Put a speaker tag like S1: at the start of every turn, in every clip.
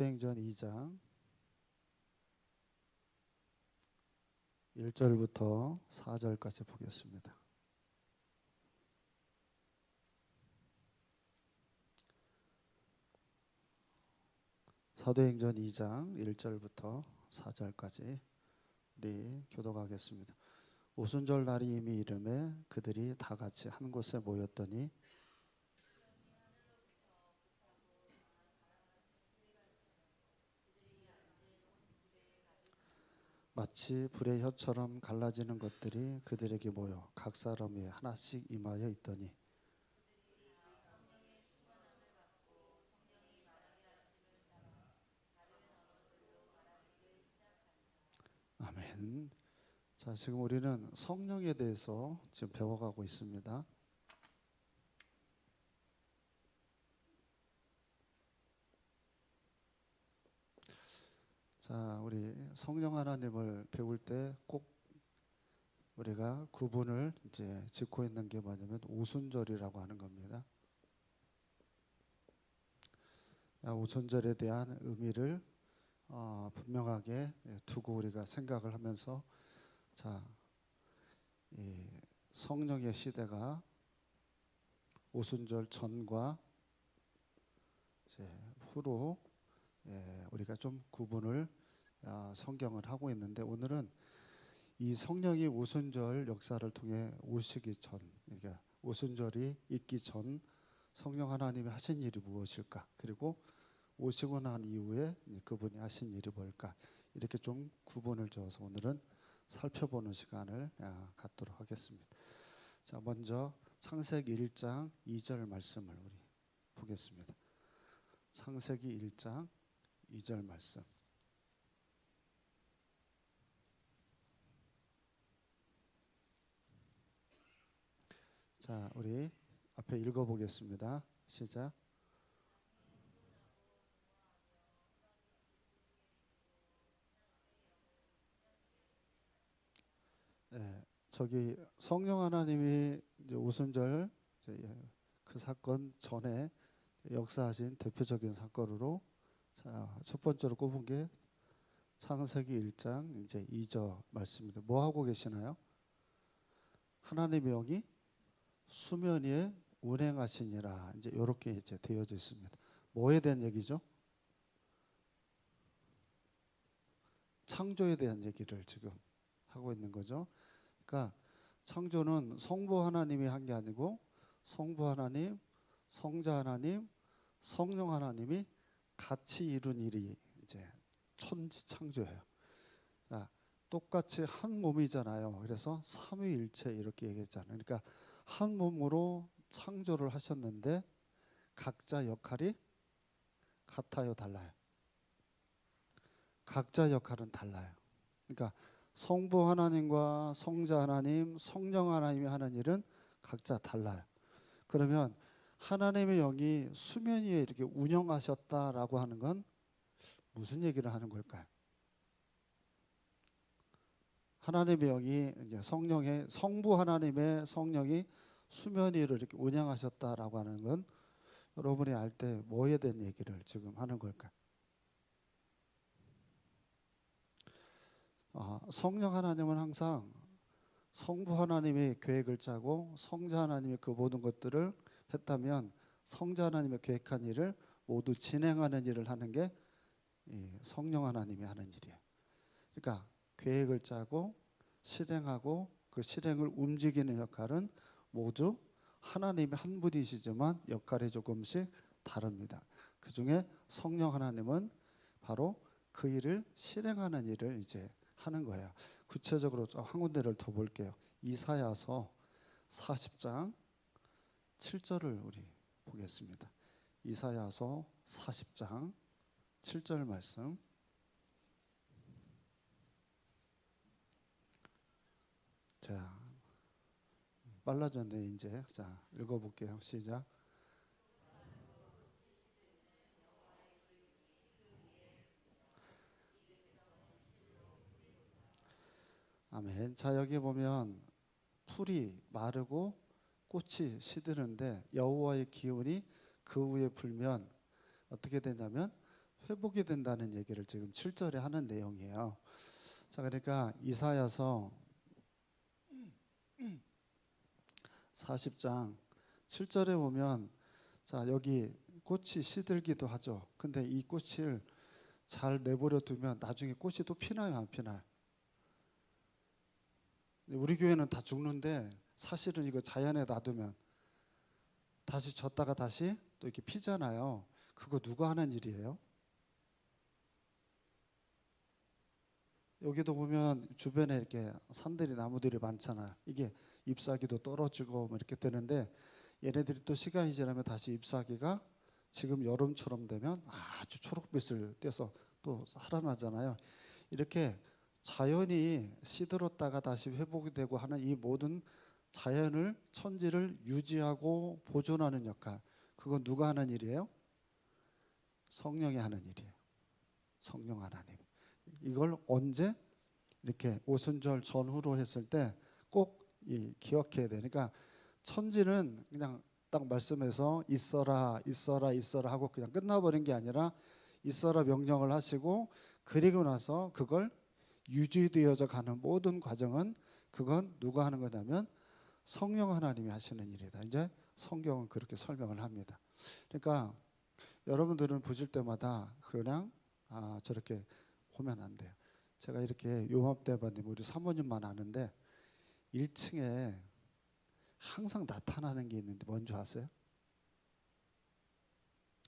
S1: 사도행전 2장 1절부터 4절까지 보겠습니다. 사도행전 2장 1절부터 4절까지 우리 교독하겠습니다. 오순절 날이 이미 이르매 그들이 다 같이 한 곳에 모였더니 마치 불의 혀처럼 갈라지는 것들이 그들에게 모여 각 사람이 하나씩 임하여 있더니 아멘. 자, 지금 우리는 성령에 대해서 지금 배워가고 있습니다. 자, 우리 성령 하나님을 배울 때 꼭 우리가 구분을 이제 짓고 있는 게 뭐냐면 오순절이라고 하는 겁니다. 오순절에 대한 의미를 분명하게 두고 우리가 생각을 하면서 자, 이 성령의 시대가 오순절 전과 이제 후로 우리가 좀 구분을 성경을 하고 있는데 오늘은 이 성령이 오순절 역사를 통해 오시기 전, 그러니까 오순절이 있기 전 성령 하나님이 하신 일이 무엇일까? 그리고 오시고 난 이후에 그분이 하신 일이 뭘까? 이렇게 좀 구분을 지어서 오늘은 살펴보는 시간을 갖도록 하겠습니다. 자, 먼저 창세기 1장 2절 말씀을 우리 보겠습니다. 창세기 1장 2절 말씀. 자, 우리 앞에 읽어보겠습니다. 시작. 네, 저기 성령 하나님이 이제 오순절 그 사건 전에 역사하신 대표적인 사건으로 자, 첫 번째로 꼽은 게 창세기 1장 이제 2절 말씀입니다. 뭐 하고 계시나요? 하나님의 영이 수면 위에 운행하시니라. 이제 이렇게 이제 되어져 있습니다. 뭐에 대한 얘기죠? 창조에 대한 얘기를 지금 하고 있는 거죠. 그러니까 창조는 성부 하나님이 한 게 아니고 성부 하나님, 성자 하나님, 성령 하나님이 같이 이룬 일이 이제 천지 창조예요. 자, 똑같이 한 몸이잖아요. 그래서 삼위일체 이렇게 얘기했잖아요. 그러니까 한 몸으로 창조를 하셨는데 각자 역할이 같아요, 달라요? 각자 역할은 달라요. 그러니까 성부 하나님과 성자 하나님, 성령 하나님이 하는 일은 각자 달라요. 그러면 하나님의 영이 수면 위에 이렇게 운영하셨다라고 하는 건 무슨 얘기를 하는 걸까요? 하나님의 영이 이제 성령의 성부 하나님의 성령이 수면 위를 이렇게 운영하셨다라고 하는 건 여러분이 알 때 뭐에 대한 얘기를 지금 하는 걸까요? 성령 하나님은 항상 성부 하나님의 계획을 짜고 성자 하나님이 그 모든 것들을 했다면 성자 하나님의 계획한 일을 모두 진행하는 일을 하는 게 성령 하나님이 하는 일이에요. 그러니까 계획을 짜고 실행하고 그 실행을 움직이는 역할은 모두 하나님의 한 분이시지만 역할이 조금씩 다릅니다. 그 중에 성령 하나님은 바로 그 일을 실행하는 일을 이제 하는 거예요. 구체적으로 한 군데를 더 볼게요. 이사야서 40장 7절을 우리 보겠습니다. 이사야서 40장 7절 말씀. 자, 빨라졌네 이제. 자, 읽어볼게요. 시작. 아멘. 자, 여기 보면 풀이 마르고 꽃이 시드는데 여호와의 기운이 그 위에 불면 어떻게 되냐면 회복이 된다는 얘기를 지금 7절에 하는 내용이에요. 자, 그러니까 이사야서 40장 7절에 보면, 자, 여기 꽃이 시들기도 하죠. 근데 이 꽃을 잘 내버려 두면 나중에 꽃이 또 피나요, 안 피나요? 우리 교회는 다 죽는데 사실은 이거 자연에 놔두면 다시 졌다가 다시 또 이렇게 피잖아요. 그거 누가 하는 일이에요? 여기도 보면 주변에 이렇게 산들이 나무들이 많잖아요. 이게 잎사귀도 떨어지고 뭐 이렇게 되는데, 얘네들이 또 시간이 지나면 다시 잎사귀가 지금 여름처럼 되면 아주 초록빛을 떼서 또 살아나잖아요. 이렇게 자연이 시들었다가 다시 회복이 되고 하는 이 모든 자연을, 천지를 유지하고 보존하는 역할, 그건 누가 하는 일이에요? 성령이 하는 일이에요. 성령 하나님. 이걸 언제? 이렇게 오순절 전후로 했을 때 꼭 기억해야 되니까, 천지는 그냥 딱 말씀해서 있어라 있어라 있어라 하고 그냥 끝나버린 게 아니라 있어라 명령을 하시고, 그리고 나서 그걸 유지되어져 가는 모든 과정은, 그건 누가 하는 거냐면 성령 하나님이 하시는 일이다. 이제 성경은 그렇게 설명을 합니다. 그러니까 여러분들은 보실 때마다 그냥 저렇게 보면 안 돼요. 제가 이렇게 요맘때마다 우리 사모님만 아는데 1층에 항상 나타나는 게 있는데 뭔지 아세요?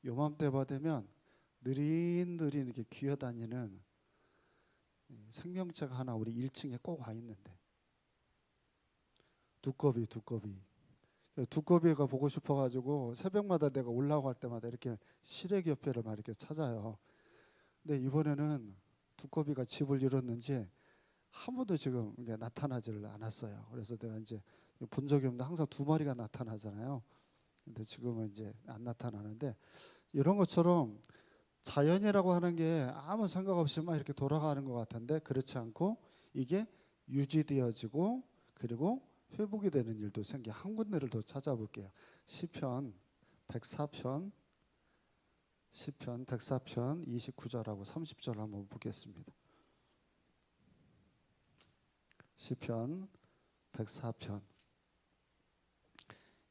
S1: 요맘때가 되면 느릿느릿 이렇게 기어다니는 생명체가 하나 우리 1층에 꼭 와 있는데, 두꺼비가 보고 싶어가지고 새벽마다 내가 올라갈 때마다 이렇게 시래기협회를 막 이렇게 찾아요. 근데 이번에는 두꺼비가 집을 잃었는지 한 번도 지금 나타나지를 않았어요. 그래서 내가 이제 본 적이 없는데 항상 2마리가 나타나잖아요. 근데 지금은 이제 안 나타나는데, 이런 것처럼 자연이라고 하는 게 아무 생각 없이 막 이렇게 돌아가는 것 같은데 그렇지 않고 이게 유지되어지고 그리고 회복이 되는 일도 생겨. 한 군데를 더 찾아볼게요. 시편 104편 29절하고 30절 한번 보겠습니다. 시편 104편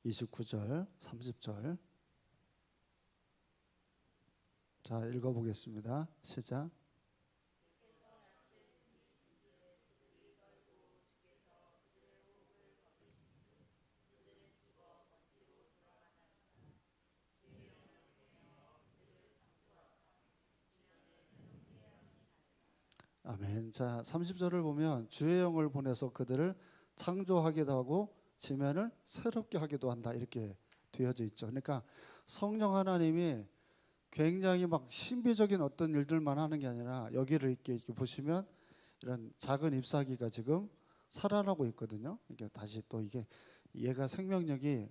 S1: 29절 30절. 자, 읽어보겠습니다. 시작. 아멘. 자, 30절을 보면 주의 영을 보내서 그들을 창조하기도 하고 지면을 새롭게 하기도 한다, 이렇게 되어져 있죠. 그러니까 성령 하나님이 굉장히 막 신비적인 어떤 일들만 하는 게 아니라, 여기를 이렇게 보시면 이런 작은 잎사귀가 지금 살아나고 있거든요. 이게 다시 또 이게 얘가 생명력이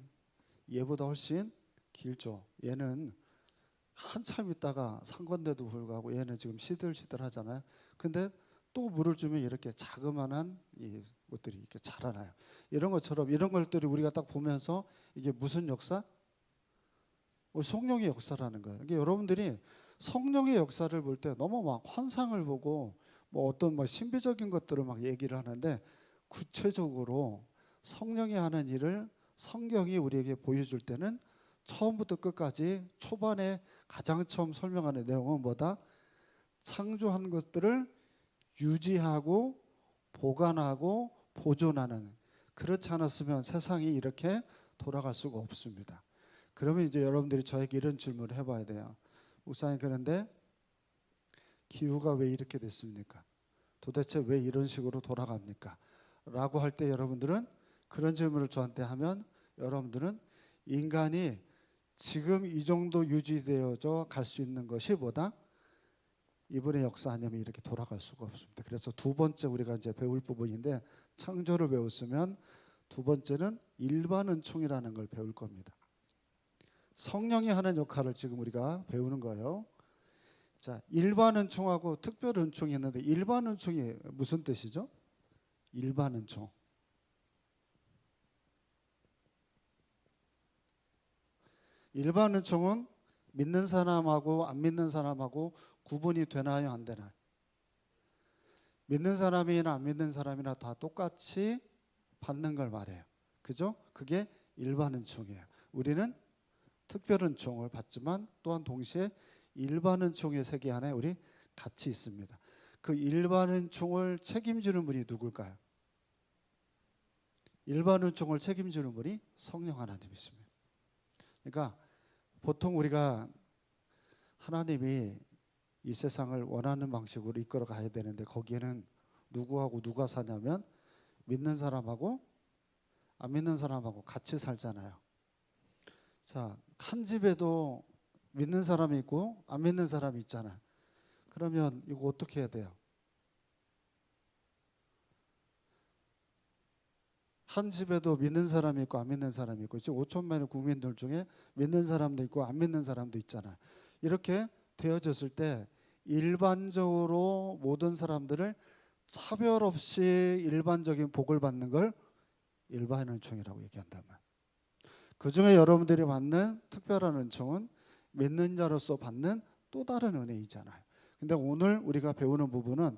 S1: 얘보다 훨씬 길죠. 얘는 한참 있다가 산 건데도 불구하고 얘는 지금 시들시들 하잖아요. 근데 또 물을 주면 이렇게 자그마한 이 것들이 이렇게 자라나요. 이런 것처럼 이런 것들이 우리가 딱 보면서 이게 무슨 역사? 성령의 역사라는 거예요. 그러니까 여러분들이 성령의 역사를 볼 때 너무 막 환상을 보고 뭐 어떤 뭐 신비적인 것들을 막 얘기를 하는데, 구체적으로 성령이 하는 일을 성경이 우리에게 보여줄 때는 처음부터 끝까지 초반에 가장 처음 설명하는 내용은 뭐다? 창조한 것들을 유지하고 보관하고 보존하는, 그렇지 않았으면 세상이 이렇게 돌아갈 수가 없습니다. 그러면 이제 여러분들이 저에게 이런 질문을 해봐야 돼요. 목사님, 그런데 기후가 왜 이렇게 됐습니까? 도대체 왜 이런 식으로 돌아갑니까? 라고 할 때 여러분들은 그런 질문을 저한테 하면, 여러분들은 인간이 지금 이 정도 유지되어져 갈 수 있는 것이 뭐다? 이분의 역사 아니면 이렇게 돌아갈 수가 없습니다. 그래서 두 번째 우리가 이제 배울 부분인데, 창조를 배웠으면 두 번째는 일반 은총이라는 걸 배울 겁니다. 성령이 하는 역할을 지금 우리가 배우는 거예요. 자, 일반 은총하고 특별 은총이 있는데, 일반 은총이 무슨 뜻이죠? 일반 은총. 일반 은총은 믿는 사람하고 안 믿는 사람하고 구분이 되나요, 안 되나요? 믿는 사람이나 안 믿는 사람이나 다 똑같이 받는 걸 말해요. 그죠? 그게 일반 은총이에요. 우리는 특별 은총을 받지만 또한 동시에 일반 은총의 세계 안에 우리 같이 있습니다. 그 일반 은총을 책임지는 분이 누굴까요? 일반 은총을 책임지는 분이 성령 하나님이십니다. 그러니까 보통 우리가 하나님이 이 세상을 원하는 방식으로 이끌어 가야 되는데 거기에는 누구하고 누가 사냐면 믿는 사람하고 안 믿는 사람하고 같이 살잖아요. 자, 한 집에도 믿는 사람이 있고 안 믿는 사람이 있잖아요. 그러면 이거 어떻게 해야 돼요? 한 집에도 믿는 사람이 있고 안 믿는 사람이 있고 지금 5천만의 국민들 중에 믿는 사람도 있고 안 믿는 사람도 있잖아요. 이렇게 되어졌을 때 일반적으로 모든 사람들을 차별 없이 일반적인 복을 받는 걸 일반 은총이라고 얘기한단 말이에요. 그 중에 여러분들이 받는 특별한 은총은 믿는 자로서 받는 또 다른 은혜이잖아요. 근데 오늘 우리가 배우는 부분은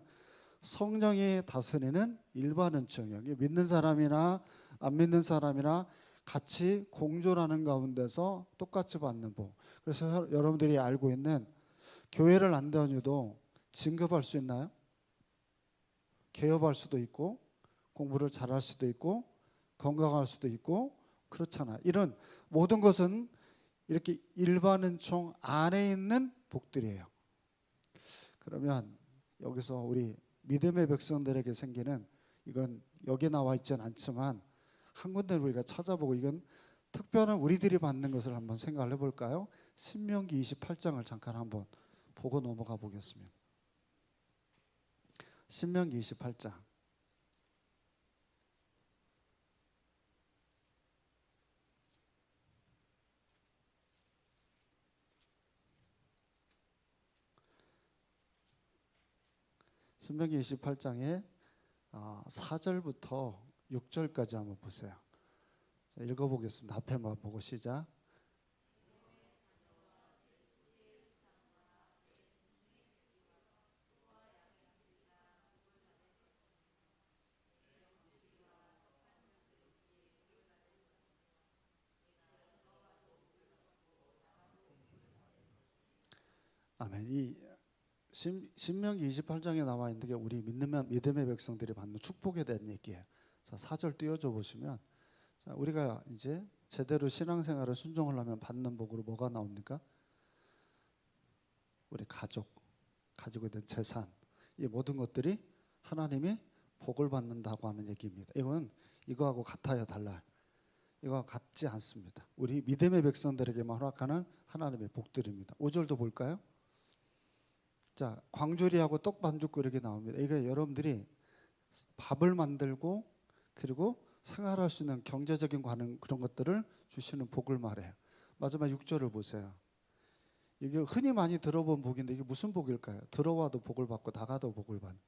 S1: 성령이 다스리는 일반 은총이에요. 믿는 사람이나 안 믿는 사람이나 같이 공존하는 가운데서 똑같이 받는 복. 그래서 여러분들이 알고 있는 교회를 안 다녀도 진급할 수 있나요? 개업할 수도 있고 공부를 잘할 수도 있고 건강할 수도 있고 그렇잖아요. 이런 모든 것은 이렇게 일반 은총 안에 있는 복들이에요. 그러면 여기서 우리 믿음의 백성들에게 생기는 이건 여기 나와 있지는 않지만 한 군데 우리가 찾아보고 이건 특별한 우리들이 받는 것을 한번 생각을 해볼까요? 신명기 28장을 잠깐 한번 보고 넘어가 보겠습니다. 신명기 28장. 신명기 28장에 4절부터 6절까지 한번 보세요. 자, 읽어보겠습니다. 앞에만 보고 시작. 아멘. 이 신명기 28장에 나와 있는 게 우리 믿음의 백성들이 받는 축복에 대한 얘기예요. 자, 4절 띄워줘 보시면 자, 우리가 이제 제대로 신앙생활을 순종을 하면 받는 복으로 뭐가 나옵니까? 우리 가족, 가지고 있는 재산, 이 모든 것들이 하나님이 복을 받는다고 하는 얘기입니다. 이건 이거하고 같아요, 달라요? 이거와 같지 않습니다. 우리 믿음의 백성들에게만 허락하는 하나님의 복들입니다. 5절도 볼까요? 자, 광주리하고 떡 반죽 그릇이 나옵니다. 이게 여러분들이 밥을 만들고 그리고 생활할 수 있는 경제적인 그런 것들을 주시는 복을 말해요. 마지막 6절을 보세요. 이게 흔히 많이 들어본 복인데 이게 무슨 복일까요? 들어와도 복을 받고 나가도 복을 받는.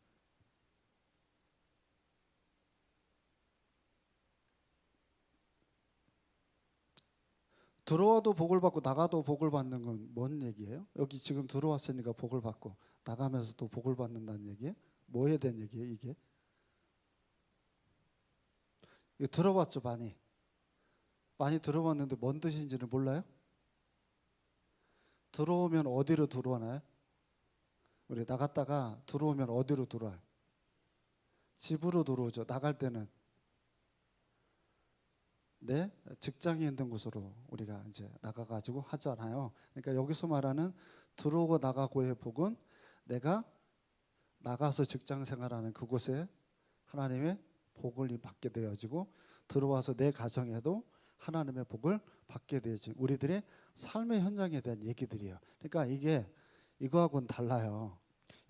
S1: 들어와도 복을 받고 나가도 복을 받는 건 뭔 얘기예요? 여기 지금 들어왔으니까 복을 받고 나가면서도 복을 받는다는 얘기예요? 뭐에 대한 얘기예요 이게? 이거 들어봤죠 많이? 많이 들어봤는데 뭔 뜻인지는 몰라요? 들어오면 어디로 들어오나요? 우리 나갔다가 들어오면 어디로 들어와요? 집으로 들어오죠. 나갈 때는 내 직장이 있는 곳으로 우리가 이제 나가가지고 하잖아요. 그러니까 여기서 말하는 들어오고 나가고의 복은 내가 나가서 직장 생활하는 그곳에 하나님의 복을 받게 되어지고 들어와서 내 가정에도 하나님의 복을 받게 되어지 우리들의 삶의 현장에 대한 얘기들이에요. 그러니까 이게 이거하고는 달라요.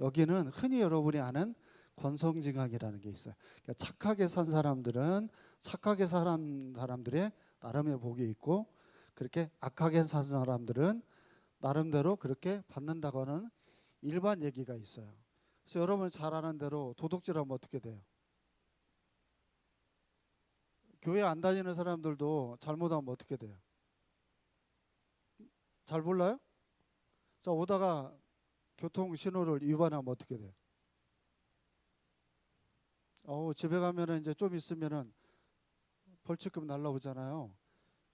S1: 여기는 흔히 여러분이 아는 권성징악이라는 게 있어요. 그러니까 착하게 산 사람들은 착하게 산 사람들의 나름의 복이 있고 그렇게 악하게 산 사람들은 나름대로 그렇게 받는다고 하는 일반 얘기가 있어요. 그래서 여러분 잘 아는 대로 도둑질하면 어떻게 돼요? 교회 안 다니는 사람들도 잘못하면 어떻게 돼요? 잘 몰라요? 자, 오다가 교통 신호를 위반하면 어떻게 돼? 집에 가면은 이제 좀 있으면은 벌칙금 날라오잖아요.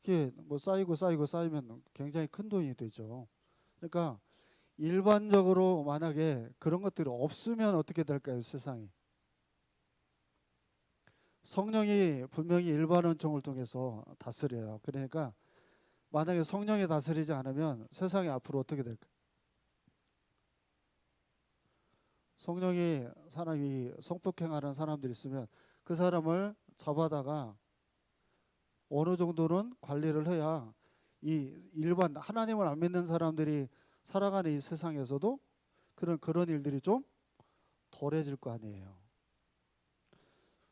S1: 그게 뭐 쌓이면 굉장히 큰 돈이 되죠. 그러니까 일반적으로 만약에 그런 것들이 없으면 어떻게 될까요, 세상이? 성령이 분명히 일반원총을 통해서 다스려요. 그러니까 만약에 성령이 다스리지 않으면 세상이 앞으로 어떻게 될까요? 성령이 사람이 성폭행하는 사람들이 있으면 그 사람을 잡아다가 어느 정도는 관리를 해야 이 일반 하나님을 안 믿는 사람들이 살아가는 이 세상에서도 그런 일들이 좀 덜해질 거 아니에요.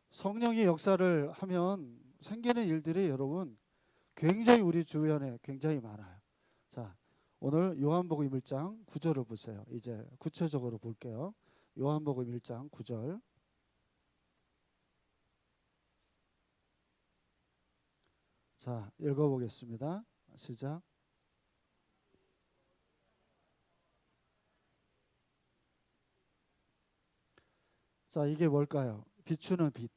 S1: 성령이 역사를 하면 생기는 일들이 여러분 굉장히 우리 주변에 굉장히 많아요. 자, 오늘 요한복음 1장 9절을 보세요. 이제 구체적으로 볼게요. 요한복음 1장 9절. 자, 읽어보겠습니다. 시작. 자, 이게 뭘까요? 비추는 빛.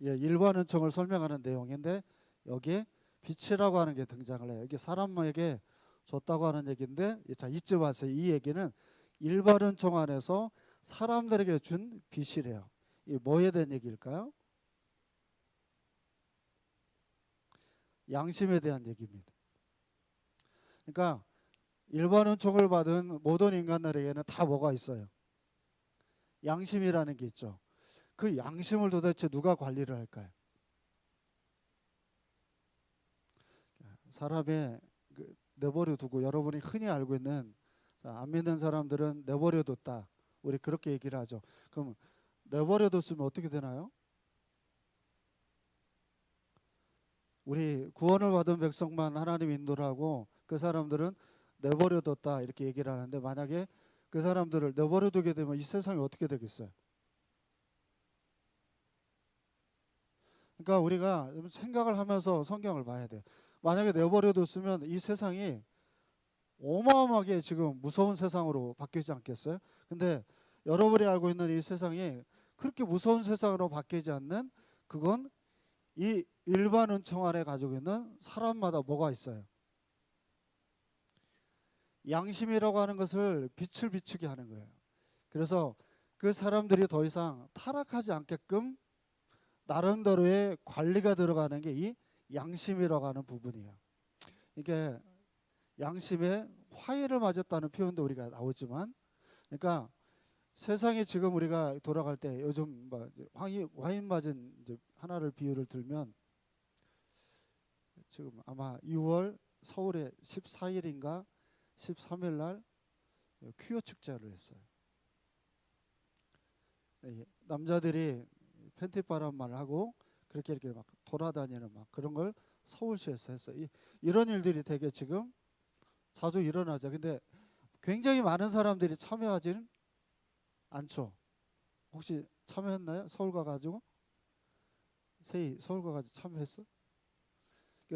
S1: 예, 일반은총을 설명하는 내용인데 여기에 빛이라고 하는 게 등장을 해요. 이게 사람에게 줬다고 하는 얘기인데, 자, 잊지 마세요. 이 얘기는 일반은총 안에서 사람들에게 준 빛이래요. 이 뭐에 대한 얘기일까요? 양심에 대한 얘기입니다. 그러니까 일반은총을 받은 모든 인간들에게는 다 뭐가 있어요? 양심이라는 게 있죠. 그 양심을 도대체 누가 관리를 할까요? 사람의 내버려 두고, 여러분이 흔히 알고 있는, 안 믿는 사람들은 내버려 뒀다, 우리 그렇게 얘기를 하죠. 그럼 내버려 뒀으면 어떻게 되나요? 우리 구원을 받은 백성만 하나님 인도를 하고 그 사람들은 내버려 뒀다 이렇게 얘기를 하는데, 만약에 그 사람들을 내버려 두게 되면 이 세상이 어떻게 되겠어요? 그러니까 우리가 생각을 하면서 성경을 봐야 돼요. 만약에 내버려 뒀으면 이 세상이 어마어마하게 지금 무서운 세상으로 바뀌지 않겠어요? 근데 여러분이 알고 있는 이 세상이 그렇게 무서운 세상으로 바뀌지 않는, 그건 이 일반 은총 안에 가지고 있는 사람마다 뭐가 있어요? 양심이라고 하는 것을 빛을 비추게 하는 거예요. 그래서 그 사람들이 더 이상 타락하지 않게끔 나름대로의 관리가 들어가는 게 이 양심이라고 하는 부분이에요. 이게 양심에 화해를 맞았다는 표현도 우리가 나오지만, 그러니까 세상에 지금 우리가 돌아갈 때 요즘 뭐 와인 맞은 이제 하나를 비유를 들면, 지금 아마 6월 서울에 14일인가 13일 날 퀴어 축제를 했어요. 남자들이 팬티바람만 하고 그렇게 이렇게 막 돌아다니는 막 그런 걸 서울시에서 했어요. 이런 일들이 되게 지금 자주 일어나죠. 근데 굉장히 많은 사람들이 참여하지는 않죠. 혹시 참여했나요? 서울 가가지고? 세희 서울 가가지고 참여했어?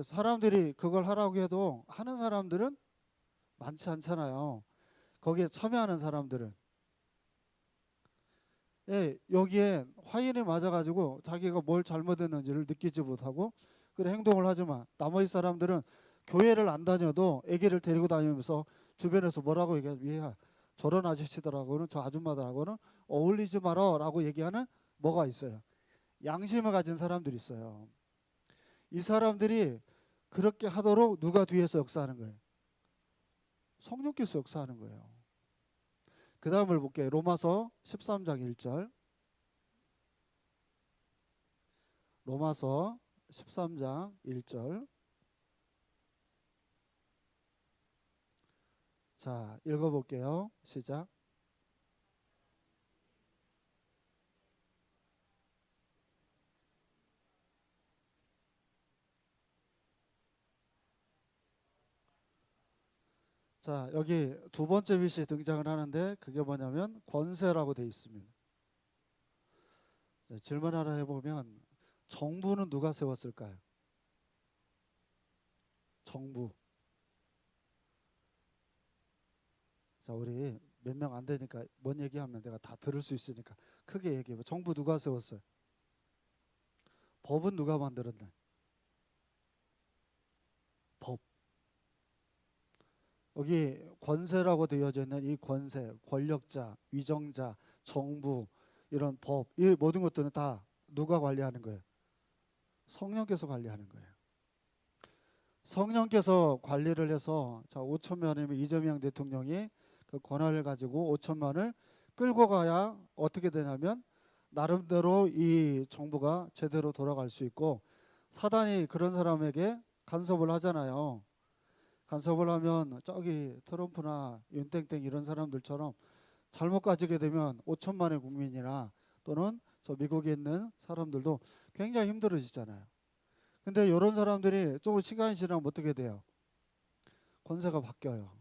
S1: 사람들이 그걸 하라고 해도 하는 사람들은 많지 않잖아요. 거기에 참여하는 사람들은. 예, 여기에 화인에 맞아가지고 자기가 뭘 잘못했는지를 느끼지 못하고 그런 행동을 하지만, 나머지 사람들은 교회를 안 다녀도 아기를 데리고 다니면서 주변에서 뭐라고 얘기해? 저런 아저씨들하고는, 저 아줌마들하고는 어울리지 마라 라고 얘기하는 뭐가 있어요? 양심을 가진 사람들이 있어요. 이 사람들이 그렇게 하도록 누가 뒤에서 역사하는 거예요? 성령께서 역사하는 거예요. 그 다음을 볼게요. 로마서 13장 1절. 로마서 13장 1절. 자, 읽어볼게요. 시작. 자, 여기 두 번째 빛이 등장을 하는데 그게 뭐냐면 권세라고 되어 있습니다. 자, 질문 하나 해보면, 정부는 누가 세웠을까요? 정부. 자, 우리 몇 명 안 되니까 뭔 얘기하면 내가 다 들을 수 있으니까 크게 얘기해 봐. 정부 누가 세웠어요? 법은 누가 만들었나? 법. 여기 권세라고 되어져 있는 이 권세, 권력자, 위정자, 정부, 이런 법, 이 모든 것들은 다 누가 관리하는 거예요? 성령께서 관리하는 거예요. 성령께서 관리를 해서, 자, 5천만이면 이재명 대통령이 그 권한을 가지고 5천만을 끌고 가야 어떻게 되냐면 나름대로 이 정부가 제대로 돌아갈 수 있고, 사단이 그런 사람에게 간섭을 하잖아요. 간섭을 하면 저기 트럼프나 윤땡땡 이런 사람들처럼 잘못 가지게 되면 5천만의 국민이나 또는 저 미국에 있는 사람들도 굉장히 힘들어지잖아요. 근데 이런 사람들이 조금 시간이 지나면 어떻게 돼요? 권세가 바뀌어요.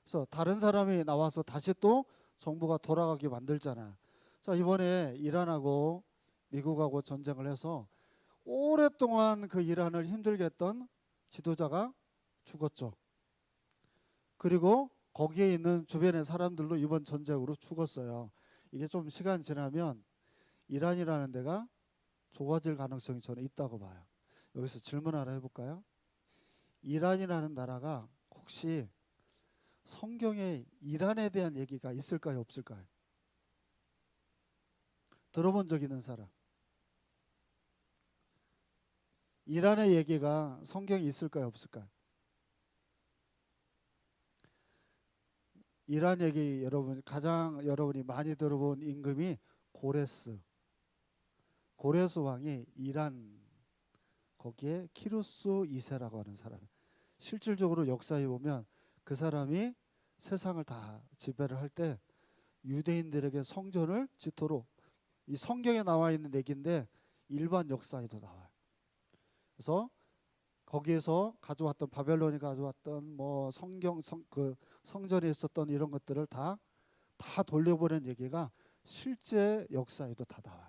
S1: 그래서 다른 사람이 나와서 다시 또 정부가 돌아가게 만들잖아요. 자, 이번에 이란하고 미국하고 전쟁을 해서 오랫동안 그 이란을 힘들게 했던 지도자가 죽었죠. 그리고 거기에 있는 주변의 사람들도 이번 전쟁으로 죽었어요. 이게 좀 시간 지나면 이란이라는 데가 좋아질 가능성이 저는 있다고 봐요. 여기서 질문 하나 해볼까요? 이란이라는 나라가 혹시 성경에 이란에 대한 얘기가 있을까요, 없을까요? 들어본 적 있는 사람? 이란의 얘기가 성경에 있을까요, 없을까요? 이란 얘기 여러분 가장 여러분이 많이 들어본 임금이 고레스. 고레스 왕이 이란 거기에 키루스 2세라고 하는 사람. 실질적으로 역사에 보면 그 사람이 세상을 다 지배를 할 때 유대인들에게 성전을 지토록, 이 성경에 나와 있는 얘기인데 일반 역사에도 나와요. 그래서 거기에서 가져왔던 바벨론이 가져왔던 뭐 그 성전에 있었던 이런 것들을 다 돌려보낸 얘기가 실제 역사에도 다 나와요.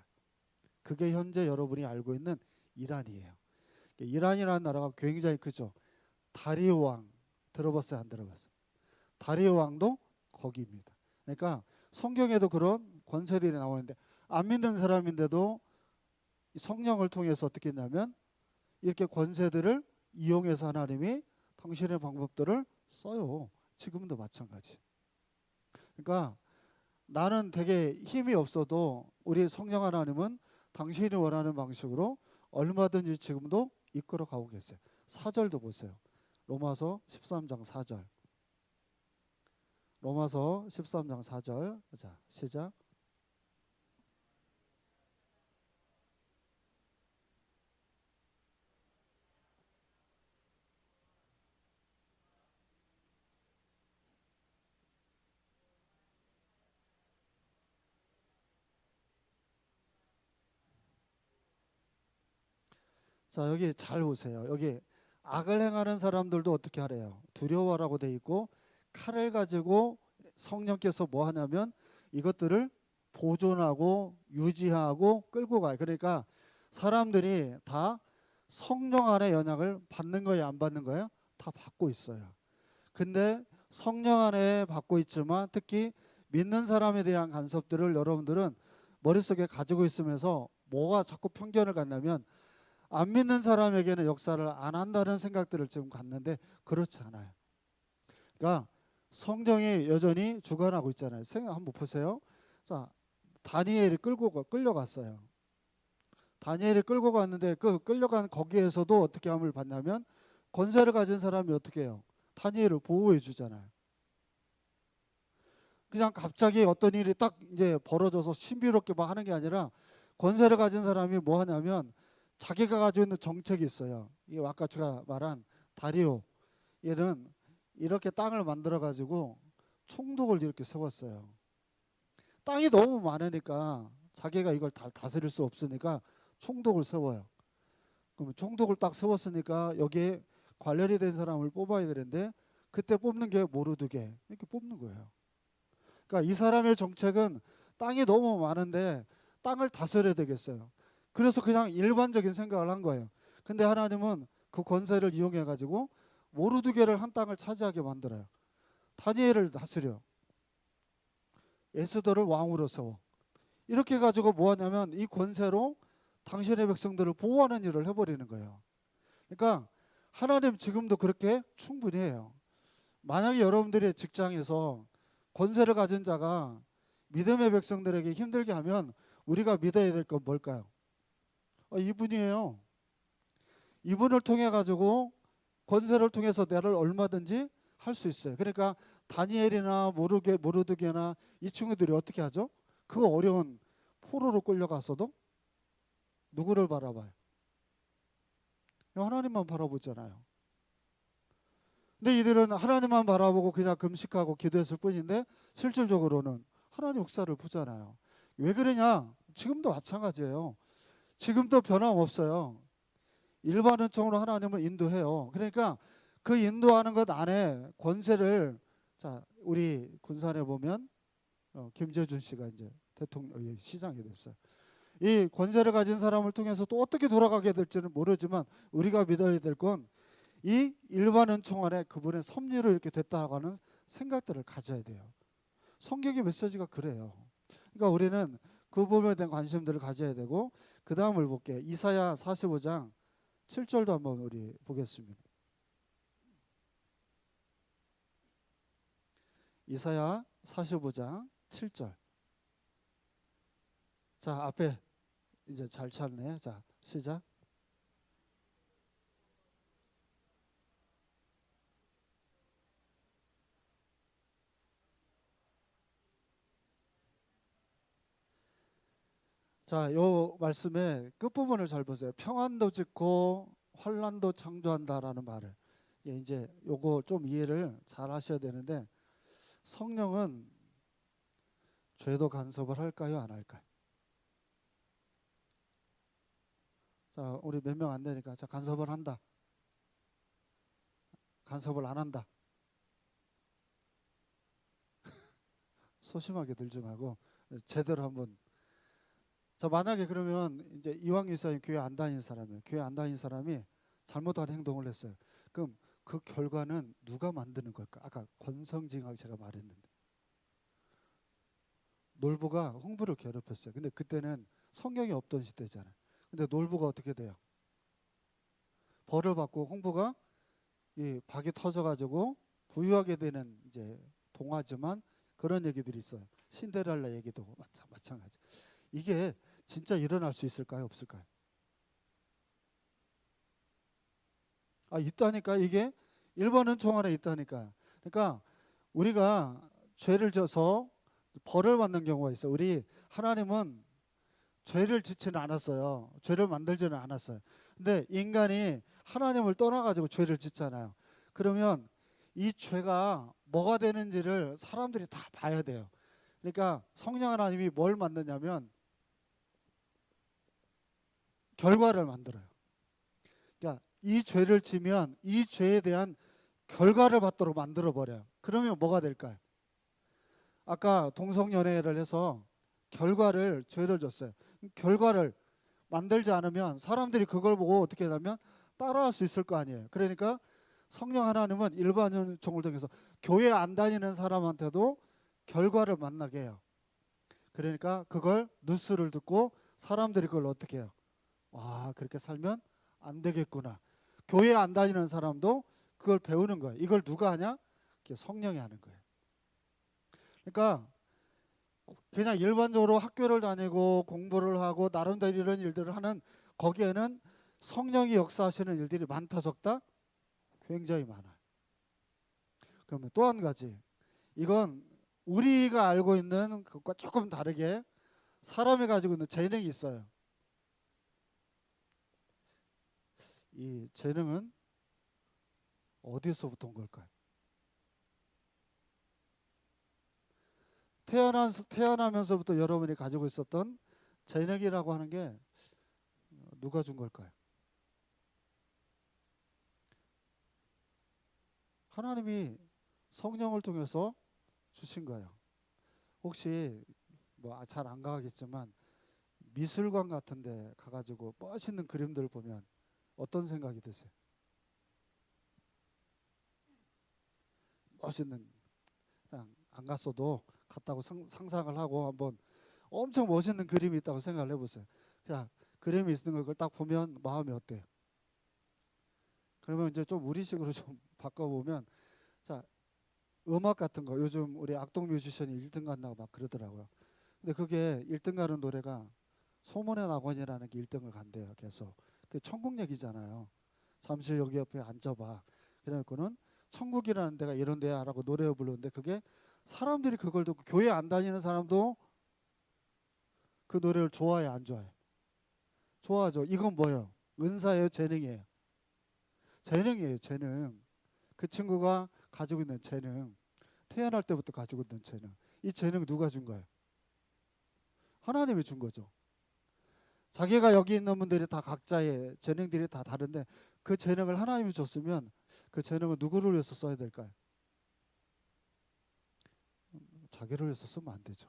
S1: 그게 현재 여러분이 알고 있는 이란이에요. 이란이라는 나라가 굉장히 크죠. 다리오 왕 들어봤어요, 안 들어봤어요? 다리오 왕도 거기입니다. 그러니까 성경에도 그런 권세들이 나오는데 안 믿는 사람인데도 성령을 통해서 어떻게 했냐면 이렇게 권세들을 이용해서 하나님이 당신의 방법들을 써요. 지금도 마찬가지. 그러니까 나는 되게 힘이 없어도 우리 성령 하나님은 당신이 원하는 방식으로 얼마든지 지금도 이끌어 가고 계세요. 4절도 보세요. 로마서 13장 4절. 로마서 13장 4절. 자, 시작. 자, 여기 잘 보세요. 여기 악을 행하는 사람들도 어떻게 하래요? 두려워라고 돼 있고, 칼을 가지고 성령께서 뭐 하냐면 이것들을 보존하고 유지하고 끌고 가요. 그러니까 사람들이 다 성령 안의 연약을 받는 거예요, 안 받는 거예요? 다 받고 있어요. 근데 성령 안에 받고 있지만 특히 믿는 사람에 대한 간섭들을 여러분들은 머릿속에 가지고 있으면서 뭐가 자꾸 편견을 갖냐면 안 믿는 사람에게는 역사를 안 한다는 생각들을 지금 갖는데 그렇지 않아요. 그러니까 성령이 여전히 주관하고 있잖아요. 생각 한번 보세요. 자, 다니엘이 끌려갔어요. 다니엘이 끌고 갔는데 그 끌려간 거기에서도 어떻게 함을 받냐면 권세를 가진 사람이 어떻게 해요? 다니엘을 보호해 주잖아요. 그냥 갑자기 어떤 일이 딱 이제 벌어져서 신비롭게 막 하는 게 아니라 권세를 가진 사람이 뭐 하냐면 자기가 가지고 있는 정책이 있어요. 이 아까 제가 말한 다리오, 얘는 이렇게 땅을 만들어 가지고 총독을 이렇게 세웠어요. 땅이 너무 많으니까 자기가 이걸 다 다스릴 수 없으니까 총독을 세워요. 그럼 총독을 딱 세웠으니까 여기에 관련이 된 사람을 뽑아야 되는데 그때 뽑는 게 모르드게 이렇게 뽑는 거예요. 그러니까 이 사람의 정책은 땅이 너무 많은데 땅을 다스려야 되겠어요. 그래서 그냥 일반적인 생각을 한 거예요. 근데 하나님은 그 권세를 이용해 가지고 모르드게를 한 땅을 차지하게 만들어요. 다니엘을 다스려. 에스더를 왕으로 세워. 이렇게 가지고 뭐 하냐면 이 권세로 당신의 백성들을 보호하는 일을 해버리는 거예요. 그러니까 하나님 지금도 그렇게 충분히 해요. 만약에 여러분들의 직장에서 권세를 가진 자가 믿음의 백성들에게 힘들게 하면 우리가 믿어야 될 건 뭘까요? 이분이에요. 이분을 통해 가지고 권세를 통해서 나를 얼마든지 할 수 있어요. 그러니까 다니엘이나 모르드게나 이 친구들이 어떻게 하죠? 그 어려운 포로로 끌려가서도 누구를 바라봐요? 하나님만 바라보잖아요. 근데 이들은 하나님만 바라보고 그냥 금식하고 기도했을 뿐인데 실질적으로는 하나님 역사를 보잖아요. 왜 그러냐? 지금도 마찬가지예요. 지금도 변함없어요. 일반 은총으로 하나님을 인도해요. 그러니까 그 인도하는 것 안에 권세를, 자, 우리 군산에 보면 김재준 씨가 이제 대통령 시장이 됐어요. 이 권세를 가진 사람을 통해서 또 어떻게 돌아가게 될지는 모르지만 우리가 믿어야 될 건 이 일반 은총 안에 그분의 섭리로 이렇게 됐다 하는 생각들을 가져야 돼요. 성경의 메시지가 그래요. 그러니까 우리는 그 부분에 대한 관심들을 가져야 되고, 그 다음을 볼게요. 이사야 45장 7절도 한번 우리 보겠습니다. 이사야 45장 7절. 자, 앞에 이제 잘 찾네. 자, 시작. 자, 요 말씀의 끝부분을 잘 보세요. 평안도 짓고 환란도 창조한다라는 말을. 이제 요거 좀 이해를 잘 하셔야 되는데, 성령은 죄도 간섭을 할까요, 안 할까요? 자, 우리 몇 명 안 되니까, 자, 간섭을 한다, 간섭을 안 한다. 소심하게 들지 말고 제대로 한번. 자, 만약에 그러면 이제 이왕 유사님 교회 안 다니는 사람이에요. 교회 안 다니는 사람이 잘못한 행동을 했어요. 그럼 그 결과는 누가 만드는 걸까? 아까 권성징악 제가 말했는데, 놀부가 홍부를 괴롭혔어요. 근데 그때는 성경이 없던 시대잖아요. 근데 놀부가 어떻게 돼요? 벌을 받고 홍부가 이 박이 터져가지고 부유하게 되는 이제 동화지만 그런 얘기들이 있어요. 신데렐라 얘기도 마찬가지. 이게 진짜 일어날 수 있을까요, 없을까요? 있다니까. 이게 일본 은총 안에 있다니까. 그러니까 우리가 죄를 져서 벌을 받는 경우가 있어요. 우리 하나님은 죄를 짓지는 않았어요. 죄를 만들지는 않았어요. 근데 인간이 하나님을 떠나가지고 죄를 짓잖아요. 그러면 이 죄가 뭐가 되는지를 사람들이 다 봐야 돼요. 그러니까 성령 하나님이 뭘 만드냐면 결과를 만들어요. 그러니까 이 죄를 지면 이 죄에 대한 결과를 받도록 만들어 버려요. 그러면 뭐가 될까요? 아까 동성연애를 해서 결과를, 죄를 줬어요. 결과를 만들지 않으면 사람들이 그걸 보고 어떻게 하냐면 따라할 수 있을 거 아니에요. 그러니까 성령 하나님은 일반 은총을 통해서 교회 안 다니는 사람한테도 결과를 만나게 해요. 그러니까 그걸 뉴스를 듣고 사람들이 그걸 어떻게 해요? 그렇게 살면 안 되겠구나. 교회 안 다니는 사람도 그걸 배우는 거예요. 이걸 누가 하냐? 성령이 하는 거예요. 그러니까 그냥 일반적으로 학교를 다니고 공부를 하고 나름대로 이런 일들을 하는, 거기에는 성령이 역사하시는 일들이 많다 적다? 굉장히 많아요. 그러면 또 한 가지, 이건 우리가 알고 있는 것과 조금 다르게 사람이 가지고 있는 재능이 있어요. 이 재능은 어디서부터 온 걸까요? 태어나면서부터 여러분이 가지고 있었던 재능이라고 하는 게 누가 준 걸까요? 하나님이 성령을 통해서 주신 거예요. 혹시 뭐 잘 안 가겠지만 미술관 같은 데 가가지고 멋있는 그림들 보면 어떤 생각이 드세요? 멋있는, 그냥 안 갔어도 같다고 상상을 하고 한번 엄청 멋있는 그림이 있다고 생각을 해보세요. 자, 그림이 있는 걸 딱 보면 마음이 어때요? 그러면 이제 좀 우리식으로 좀 바꿔보면, 자, 음악 같은 거 요즘 우리 악동 뮤지션이 1등 간다고 막 그러더라고요. 근데 그게 1등 가는 노래가 소문의 낙원이라는 게 1등을 간대요. 계속. 그 천국 얘기잖아요. 잠시 여기 옆에 앉아봐. 그래놓고는 천국이라는 데가 이런 데야라고 노래 부르는데, 그게 사람들이 그걸 듣고 교회 안 다니는 사람도 그 노래를 좋아해, 안 좋아해? 좋아하죠. 이건 뭐예요? 은사예요, 재능이에요? 재능이에요, 재능. 그 친구가 가지고 있는 재능, 태어날 때부터 가지고 있는 재능, 이 재능 누가 준 거예요? 하나님이 준 거죠. 자기가 여기 있는 분들이 다 각자의 재능들이 다 다른데, 그 재능을 하나님이 줬으면 그 재능을 누구를 위해서 써야 될까요? 자기를 위해서 쓰면 안 되죠.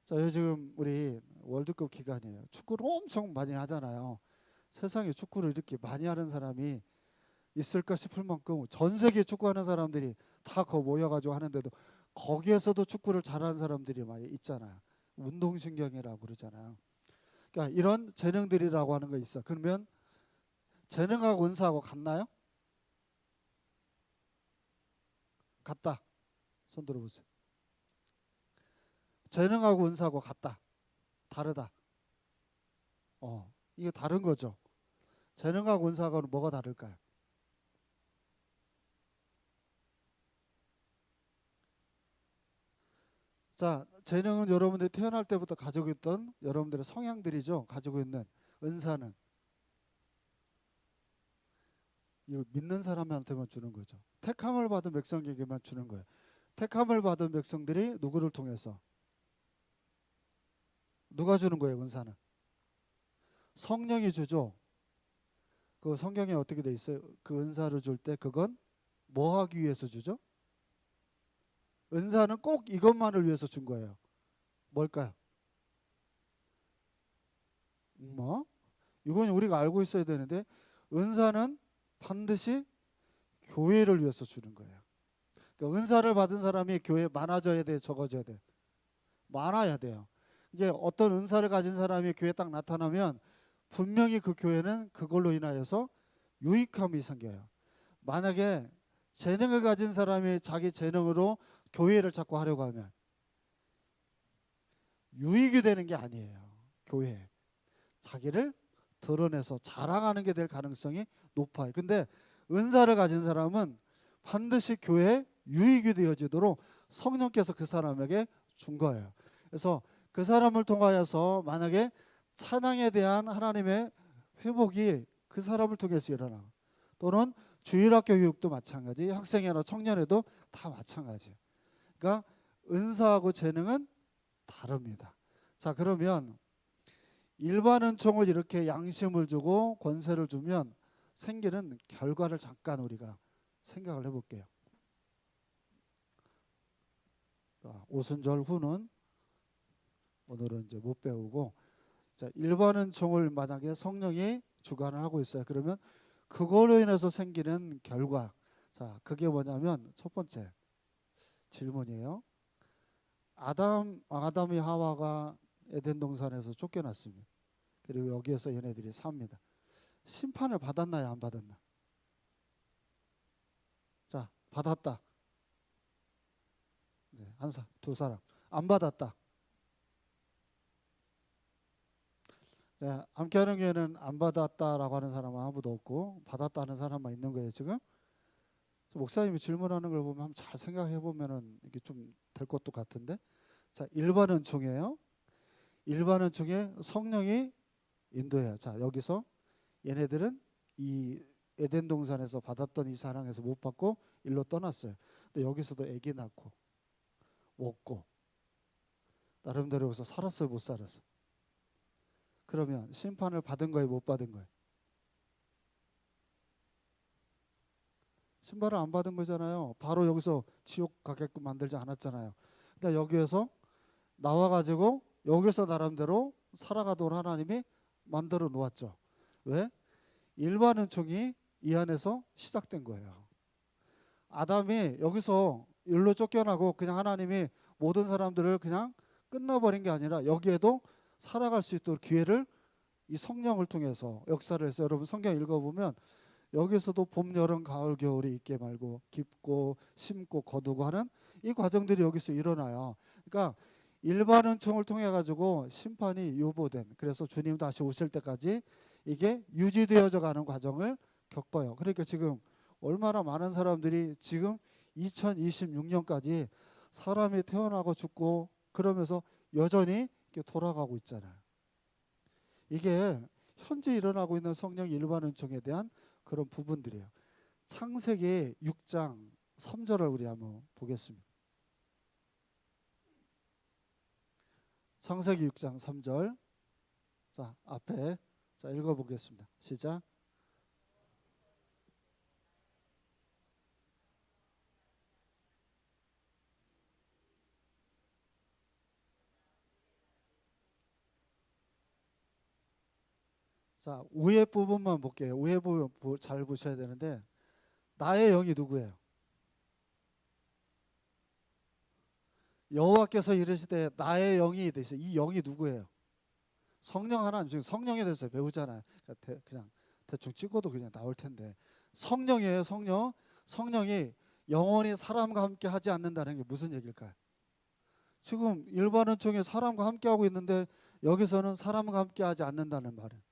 S1: 자, 요즘 우리 월드컵 기간이에요. 축구를 엄청 많이 하잖아요. 세상에 축구를 이렇게 많이 하는 사람이 있을까 싶을 만큼 전 세계 축구하는 사람들이 다 거 모여가지고 하는데도 거기에서도 축구를 잘하는 사람들이 많이 있잖아요. 운동신경이라고 그러잖아요. 그러니까 이런 재능들이라고 하는 거 있어. 그러면 재능하고 은사하고 같나요? 같다. 손 들어보세요. 재능하고 은사하고 같다. 다르다. 이게 다른 거죠. 재능하고 은사하고는 뭐가 다를까요? 자, 재능은 여러분들이 태어날 때부터 가지고 있던 여러분들의 성향들이죠. 가지고 있는. 은사는 이 믿는 사람한테만 주는 거죠. 택함을 받은 백성에게만 주는 거예요. 택함을 받은 백성들이 누구를 통해서? 누가 주는 거예요, 은사는? 성령이 주죠. 그 성경에 어떻게 돼 있어요? 그 은사를 줄 때 그건 뭐 하기 위해서 주죠? 은사는 꼭 이것만을 위해서 준 거예요. 뭘까요? 뭐? 이건 우리가 알고 있어야 되는데, 은사는 반드시 교회를 위해서 주는 거예요. 그러니까 은사를 받은 사람이 교회에 많아져야 돼, 적어져야 돼? 많아야 돼요. 이게 어떤 은사를 가진 사람이 교회에 딱 나타나면 분명히 그 교회는 그걸로 인하여서 유익함이 생겨요. 만약에 재능을 가진 사람이 자기 재능으로 교회를 자꾸 하려고 하면 유익이 되는 게 아니에요. 교회 자기를 드러내서 자랑하는 게 될 가능성이 높아요. 근데 은사를 가진 사람은 반드시 교회에 유익이 되어지도록 성령께서 그 사람에게 준 거예요. 그래서 그 사람을 통하여서 만약에 찬양에 대한 하나님의 회복이 그 사람을 통해서 일어나, 또는 주일학교 교육도 마찬가지, 학생회나 청년회도 다 마찬가지. 그러니까 은사하고 재능은 다릅니다. 자, 그러면 일반 은총을 이렇게 양심을 주고 권세를 주면 생기는 결과를 잠깐 우리가 생각을 해볼게요. 오순절 후는 오늘은 이제 못 배우고, 자, 일반 은총을 만약에 성령이 주관을 하고 있어요. 그러면 그걸로 인해서 생기는 결과, 자, 그게 뭐냐면 첫 번째 질문이에요. 아담이 하와가 에덴 동산에서 쫓겨났습니다. 그리고 여기에서 얘네들이 삽니다. 심판을 받았나요, 안 받았나? 자, 받았다. 네, 두 사람. 안 받았다. 네, 함께하는 교회는 안 받았다라고 하는 사람은 아무도 없고 받았다는 사람만 있는 거예요, 지금. 목사님이 질문하는 걸 보면 한번 잘 생각해 보면은 이게 좀 될 것도 같은데. 자, 일반 은총이에요. 일반 은총에 성령이 인도해요. 자, 여기서 얘네들은 이 에덴 동산에서 받았던 이 사랑에서 못 받고 일로 떠났어요. 근데 여기서도 아기 낳고 먹고 나름대로 여기서 살았어요, 못 살았어? 그러면 심판을 받은 거예요, 못 받은 거예요? 심판을 안 받은 거잖아요. 바로 여기서 지옥 가게끔 만들지 않았잖아요. 근데 여기에서 나와가지고 여기서 나름대로 살아가도록 하나님이 만들어 놓았죠. 왜? 일반 은총이 이 안에서 시작된 거예요. 아담이 여기서 일로 쫓겨나고 그냥 하나님이 모든 사람들을 그냥 끝나버린 게 아니라 여기에도 살아갈 수 있도록 기회를 이 성령을 통해서 역사를 해서 여러분 성경 읽어보면 여기서도 봄, 여름, 가을, 겨울이 있게 말고 깊고 심고 거두고 하는 이 과정들이 여기서 일어나요. 그러니까 일반 은총을 통해 가지고 심판이 유보된, 그래서 주님 다시 오실 때까지 이게 유지되어져 가는 과정을 겪어요. 그러니까 지금 얼마나 많은 사람들이 지금 2026년까지 사람이 태어나고 죽고 그러면서 여전히 이렇게 돌아가고 있잖아요. 이게 현재 일어나고 있는 성령 일반 은총에 대한 그런 부분들이에요. 창세기 6장 3절을 우리 한번 보겠습니다. 창세기 6장 3절. 자, 앞에 자 읽어보겠습니다. 시작. 자, 위에 부분만 볼게요. 위에 부분 잘 보셔야 되는데 나의 영이 누구예요? 여호와께서 이르시되 나의 영이 되시오. 이 영이 누구예요? 성령 하나님. 지금 성령에 대해서 배우잖아요. 그냥 대충 찍어도 그냥 나올 텐데 성령이에요. 성령. 성령이 영원히 사람과 함께 하지 않는다는 게 무슨 얘기일까요? 지금 일반 은총에 사람과 함께 하고 있는데 여기서는 사람과 함께 하지 않는다는 말은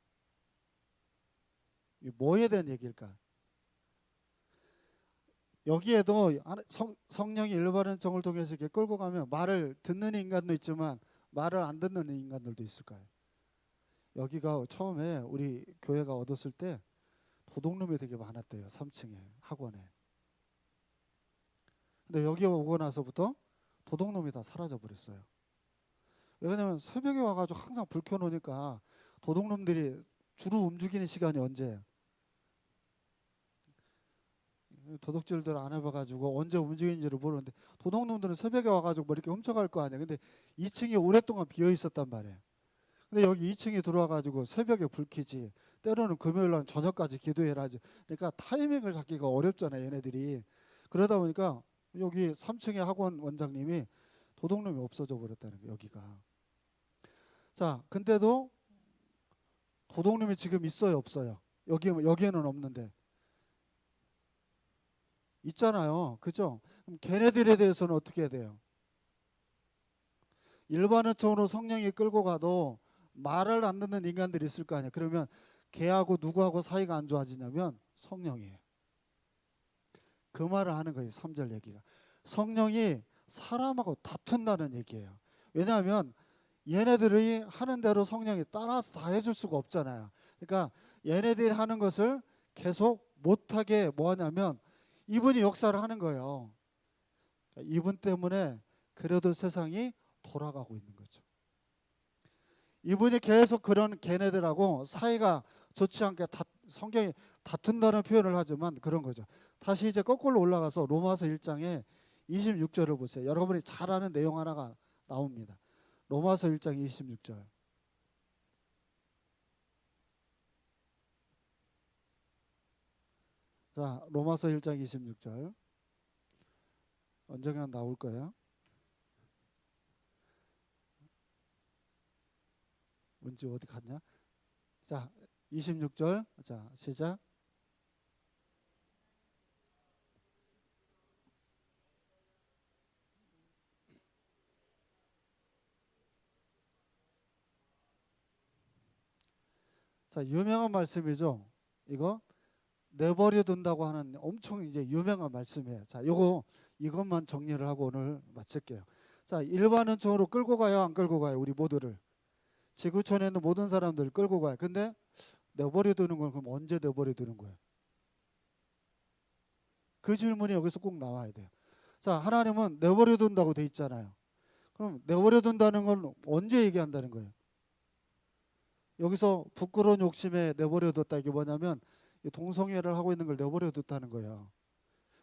S1: 뭐에 대한 얘기일까? 여기에도 성령이 일반 은총을 통해서 이렇게 끌고 가면 말을 듣는 인간도 있지만 말을 안 듣는 인간들도 있을 거예요. 여기가 처음에 우리 교회가 얻었을 때 도둑놈이 되게 많았대요. 3층에 학원에. 근데 여기 오고 나서부터 도둑놈이 다 사라져 버렸어요. 왜냐면 새벽에 와가지고 항상 불 켜놓으니까 도둑놈들이 주로 움직이는 시간이 언제예요? 도둑질들 안 해봐가지고 언제 움직이는지를 모르는데 도둑놈들은 새벽에 와가지고 뭐 이렇게 훔쳐갈 거 아니야. 근데 2층이 오랫동안 비어 있었단 말이에요. 근데 여기 2층에 들어와가지고 새벽에 불 켜지, 때로는 금요일날 저녁까지 기도해라지. 그러니까 타이밍을 잡기가 어렵잖아요, 얘네들이. 그러다 보니까 여기 3층의 학원 원장님이 도둑놈이 없어져 버렸다는 거예요, 여기가. 자, 근데도 도둑놈이 지금 있어요, 없어요? 여기에는 없는데. 있잖아요, 그죠? 그럼 걔네들에 대해서는 어떻게 해야 돼요? 일반은총으로 성령이 끌고 가도 말을 안 듣는 인간들이 있을 거 아니에요. 그러면 걔하고 누구하고 사이가 안 좋아지냐면 성령이에요. 그 말을 하는 거예요. 3절 얘기가. 성령이 사람하고 다툰다는 얘기예요. 왜냐하면 얘네들이 하는 대로 성령이 따라서 다 해줄 수가 없잖아요. 그러니까 얘네들이 하는 것을 계속 못하게 뭐 하냐면 이분이 역사를 하는 거예요. 이분 때문에 그래도 세상이 돌아가고 있는 거죠. 이분이 계속 그런 걔네들하고 사이가 좋지 않게 성경이 다툰다는 표현을 하지만 그런 거죠. 다시 이제 거꾸로 올라가서 로마서 1장에 26절을 보세요. 여러분이 잘 아는 내용 하나가 나옵니다. 로마서 1장 26절. 자, 로마서 1장 26절. 언젠가 나올 거예요. 은지 어디 갔냐? 자, 26절. 자, 시작. 자, 유명한 말씀이죠. 이거 내버려 둔다고 하는 엄청 이제 유명한 말씀이에요. 자, 이것만 정리를 하고 오늘 마칠게요. 자, 일반 은총으로 끌고 가요, 안 끌고 가요? 우리 모두를. 지구촌에 있는 모든 사람들 끌고 가요. 근데 내버려 두는 건 그럼 언제 내버려 두는 거예요? 그 질문이 여기서 꼭 나와야 돼요. 자, 하나님은 내버려 둔다고 돼 있잖아요. 그럼 내버려 둔다는 건 언제 얘기한다는 거예요? 여기서 부끄러운 욕심에 내버려 뒀다 이게 뭐냐면 동성애를 하고 있는 걸 내버려 뒀다는 거예요.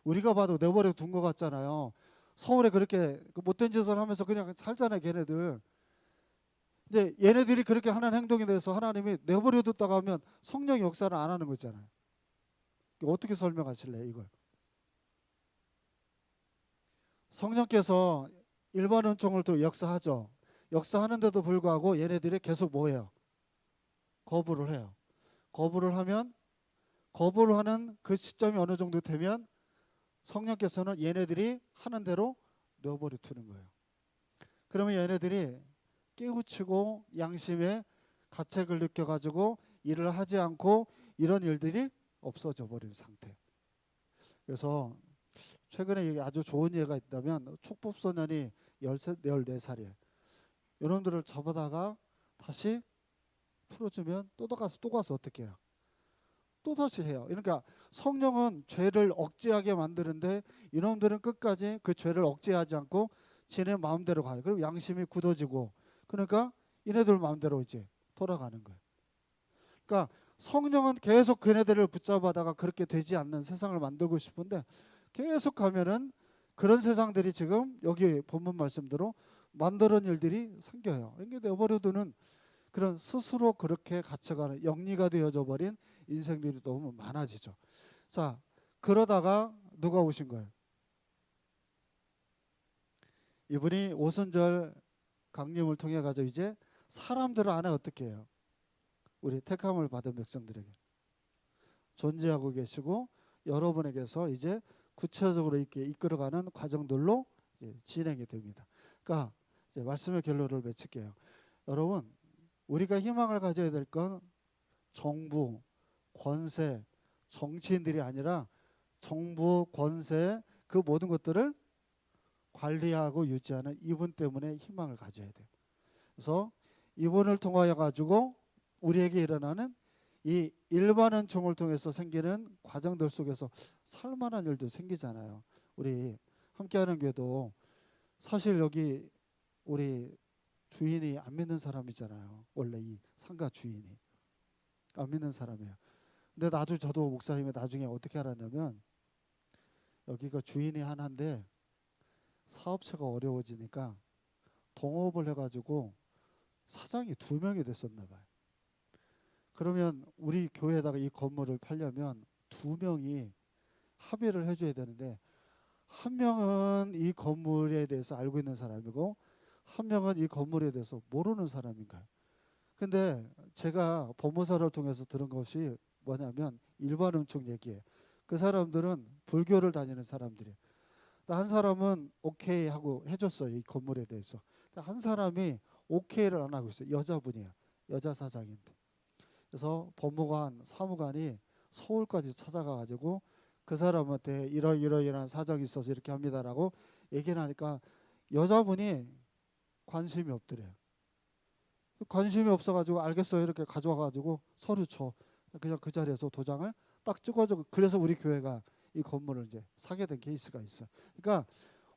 S1: 우리가 봐도 내버려 둔 것 같잖아요. 서울에 그렇게 못된 짓을 하면서 그냥 살잖아요, 걔네들. 근데 얘네들이 그렇게 하는 행동에 대해서 하나님이 내버려 뒀다가 하면 성령의 역사를 안 하는 거잖아요. 어떻게 설명하실래요, 이걸? 성령께서 일반 은총을 또 역사하죠. 역사하는데도 불구하고 얘네들이 계속 뭐예요? 거부를 해요. 거부를 하면 거부를 하는 그 시점이 어느 정도 되면 성령께서는 얘네들이 하는 대로 넣어버려 두는 거예요. 그러면 얘네들이 깨우치고 양심의 가책을 느껴가지고 일을 하지 않고 이런 일들이 없어져 버린 상태. 그래서 최근에 아주 좋은 예가 있다면 촉법소년이 13, 14살이에요. 이놈들을 잡아다가 다시 풀어주면 또 가서 어떻게 해요? 또 다시 해요. 그러니까 성령은 죄를 억제하게 만드는데 이놈들은 끝까지 그 죄를 억제하지 않고 지네 마음대로 가요. 그리고 양심이 굳어지고 그러니까 이네들 마음대로 이제 돌아가는 거예요. 그러니까 성령은 계속 그네들을 붙잡아다가 그렇게 되지 않는 세상을 만들고 싶은데 계속 가면은 그런 세상들이 지금 여기 본문 말씀대로 만드는 일들이 생겨요. 이게 내버려두는 그런 스스로 그렇게 갇혀가는 영리가 되어져 버린 인생들이 너무 많아지죠. 자, 그러다가 누가 오신 거예요? 이분이 오순절 강림을 통해 가지고 이제 사람들 안에 어떻게 해요? 우리 택함을 받은 백성들에게 존재하고 계시고 여러분에게서 이제 구체적으로 이렇게 이끌어가는 과정들로 진행이 됩니다. 그러니까 이제 말씀의 결론을 맺을게요. 여러분, 우리가 희망을 가져야 될 건 정부, 권세, 정치인들이 아니라 정부, 권세 그 모든 것들을 관리하고 유지하는 이분 때문에 희망을 가져야 돼요. 그래서 이분을 통하여 가지고 우리에게 일어나는 이 일반 은총을 통해서 생기는 과정들 속에서 살만한 일도 생기잖아요. 우리 함께하는 교회도 사실 여기 우리 주인이 안 믿는 사람이잖아요. 원래 이 상가 주인이 안 믿는 사람이에요. 근데 저도 목사님이 나중에 어떻게 알았냐면 여기가 주인이 하나인데 사업체가 어려워지니까 동업을 해가지고 사장이 2명이 됐었나 봐요. 그러면 우리 교회에다가 이 건물을 팔려면 2명이 합의를 해줘야 되는데 한 명은 이 건물에 대해서 알고 있는 사람이고 한 명은 이 건물에 대해서 모르는 사람인가요? 근데 제가 법무사를 통해서 들은 것이 뭐냐면 일반 은총 얘기예요. 그 사람들은 불교를 다니는 사람들이에요. 한 사람은 오케이 하고 해줬어요. 이 건물에 대해서. 한 사람이 오케이를 안 하고 있어요. 여자분이에요. 여자 사장인데. 그래서 법무관, 사무관이 서울까지 찾아가가지고 그 사람한테 이러이러이러한 사정이 있어서 이렇게 합니다라고 얘기를 하니까 여자분이 관심이 없더래요. 관심이 없어가지고 알겠어요 이렇게 가져와가지고 서류 쳐 그냥 그 자리에서 도장을 딱 찍어줘. 그래서 우리 교회가 이 건물을 이제 사게 된 케이스가 있어요. 그러니까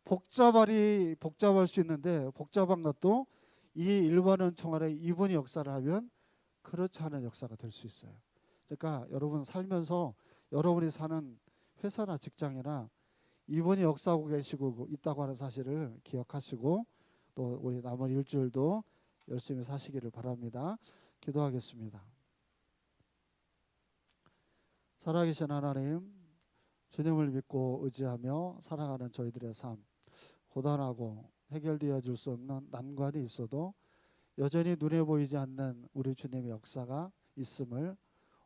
S1: 복잡할 수 있는데 복잡한 것도 이 일반 은총 아래 이분이 역사를 하면 그렇지 않은 역사가 될 수 있어요. 그러니까 여러분 살면서 여러분이 사는 회사나 직장이나 이분이 역사하고 계시고 있다고 하는 사실을 기억하시고 또 우리 남은 일주일도 열심히 사시기를 바랍니다. 기도하겠습니다. 살아계신 하나님, 주님을 믿고 의지하며 살아가는 저희들의 삶, 고단하고 해결되어 줄 수 없는 난관이 있어도 여전히 눈에 보이지 않는 우리 주님의 역사가 있음을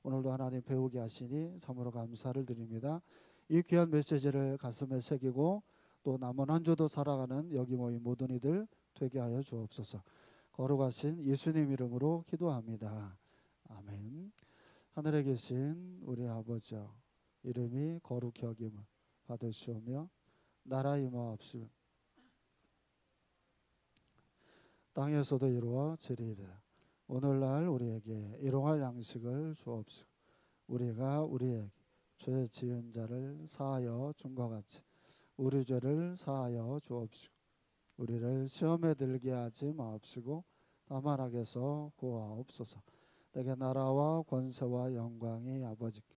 S1: 오늘도 하나님 배우게 하시니 참으로 감사를 드립니다. 이 귀한 메시지를 가슴에 새기고 또 남은 한 주도 살아가는 여기 모인 모든 이들 되게 하여 주옵소서. 거룩하신 예수님 이름으로 기도합니다. 아멘. 하늘에 계신 우리 아버지여, 이름이 거룩히 여김을 받으시오며 나라 임하옵시며 땅에서도 이루어지리이다. 오늘날 우리에게 일용할 양식을 주옵시고 우리가 우리에게 죄 지은 자를 사하여 준 것 같이 우리 죄를 사하여 주옵시고 우리를 시험에 들게 하지 마옵시고 다만 악에서 구하옵소서. 내게 나라와 권세와 영광이 아버지께